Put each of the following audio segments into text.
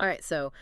All right, so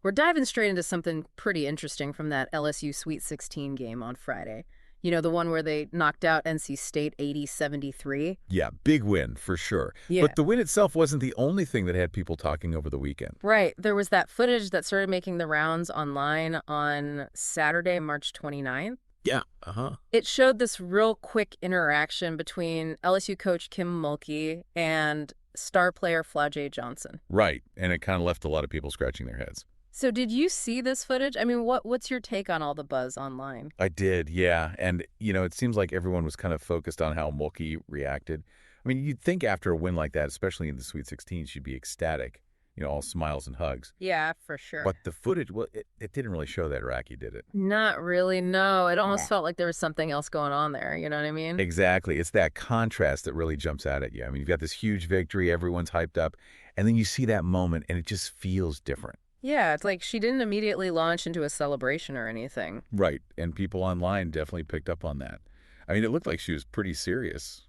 we're diving straight into something pretty interesting from that LSU Sweet 16 game on Friday. You know, the one where they knocked out NC State 80-73? Yeah, big win for sure. Yeah. But the win itself wasn't the only thing that had people talking over the weekend. Right. There was that footage that started making the rounds online on Saturday, March 29th. Yeah. Uh-huh. It showed this real quick interaction between LSU coach Kim Mulkey and star player Flau'jae Johnson. Right. And it kind of left a lot of people scratching their heads. So did you see this footage? I mean, what's your take on all the buzz online? I did, yeah. And, it seems like everyone was kind of focused on how Mulkey reacted. I mean, you'd think after a win like that, especially in the Sweet 16, she'd be ecstatic, all smiles and hugs. Yeah, for sure. But the footage, well, it didn't really show that, Racky, did it? Not really, no. It almost felt like there was something else going on there, you know what I mean? Exactly. It's that contrast that really jumps out at you. I mean, you've got this huge victory, everyone's hyped up, and then you see that moment, and it just feels different. Yeah, it's like she didn't immediately launch into a celebration or anything. Right, and people online definitely picked up on that. I mean, it looked like she was pretty serious,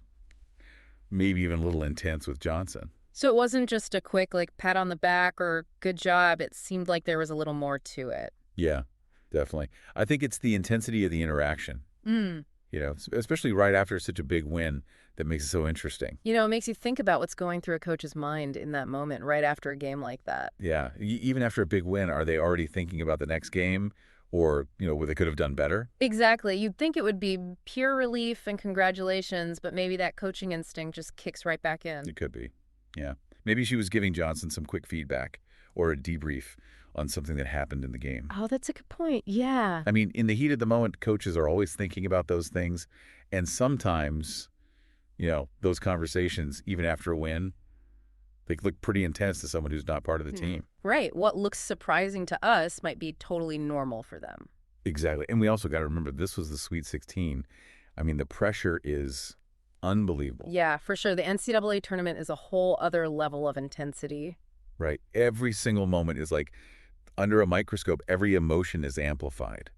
maybe even a little intense with Johnson. So it wasn't just a quick, pat on the back or good job. It seemed like there was a little more to it. Yeah, definitely. I think it's the intensity of the interaction, Mm. Especially right after such a big win that makes it so interesting. It makes you think about what's going through a coach's mind in that moment right after a game like that. Yeah, even after a big win, are they already thinking about the next game or, what they could have done better? Exactly. You'd think it would be pure relief and congratulations, but maybe that coaching instinct just kicks right back in. It could be, yeah. Maybe she was giving Johnson some quick feedback or a debrief on something that happened in the game. Oh, that's a good point. Yeah. I mean, in the heat of the moment, coaches are always thinking about those things. And sometimes, those conversations, even after a win, they look pretty intense to someone who's not part of the team. Right. What looks surprising to us might be totally normal for them. Exactly. And we also got to remember, this was the Sweet 16. I mean, the pressure is unbelievable. Yeah, for sure. The NCAA tournament is a whole other level of intensity. Right. Every single moment is like, under a microscope, every emotion is amplified.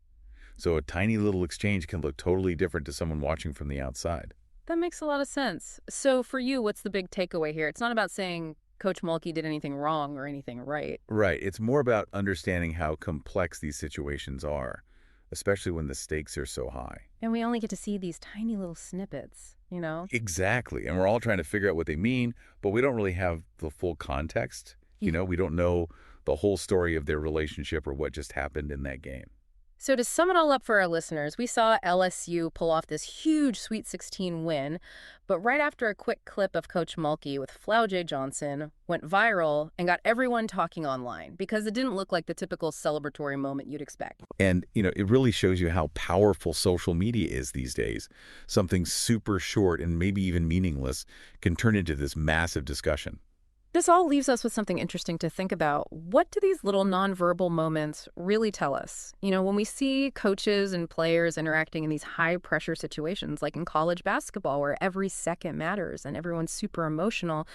So a tiny little exchange can look totally different to someone watching from the outside. That makes a lot of sense. So for you, what's the big takeaway here? It's not about saying Coach Mulkey did anything wrong or anything right. Right. It's more about understanding how complex these situations are, especially when the stakes are so high. And we only get to see these tiny little snippets, Exactly. And we're all trying to figure out what they mean, but we don't really have the full context. We don't know the whole story of their relationship or what just happened in that game. So to sum it all up for our listeners, we saw LSU pull off this huge Sweet 16 win, but right after a quick clip of Coach Mulkey with Flau'jae Johnson went viral and got everyone talking online because it didn't look like the typical celebratory moment you'd expect. And, it really shows you how powerful social media is these days. Something super short and maybe even meaningless can turn into this massive discussion. This all leaves us with something interesting to think about. What do these little nonverbal moments really tell us? When we see coaches and players interacting in these high-pressure situations, like in college basketball, where every second matters and everyone's super emotional,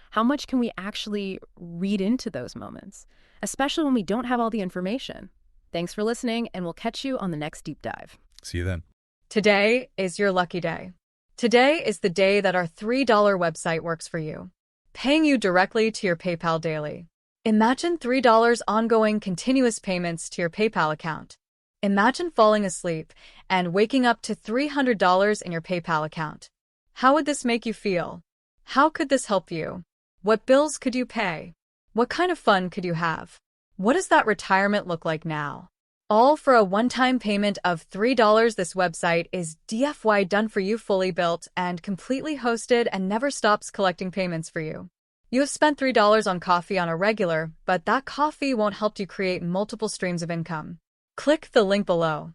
how much can we actually read into those moments, especially when we don't have all the information? Thanks for listening, and we'll catch you on the next deep dive. See you then. Today is your lucky day. Today is the day that our $3 website works for you, paying you directly to your PayPal daily. Imagine $3 ongoing continuous payments to your PayPal account. Imagine falling asleep and waking up to $300 in your PayPal account. How would this make you feel? How could this help you? What bills could you pay? What kind of fun could you have? What does that retirement look like now? All for a one-time payment of $3. This website is DFY done for you, fully built and completely hosted, and never stops collecting payments for you. You have spent $3 on coffee on a regular, but that coffee won't help you create multiple streams of income. Click the link below.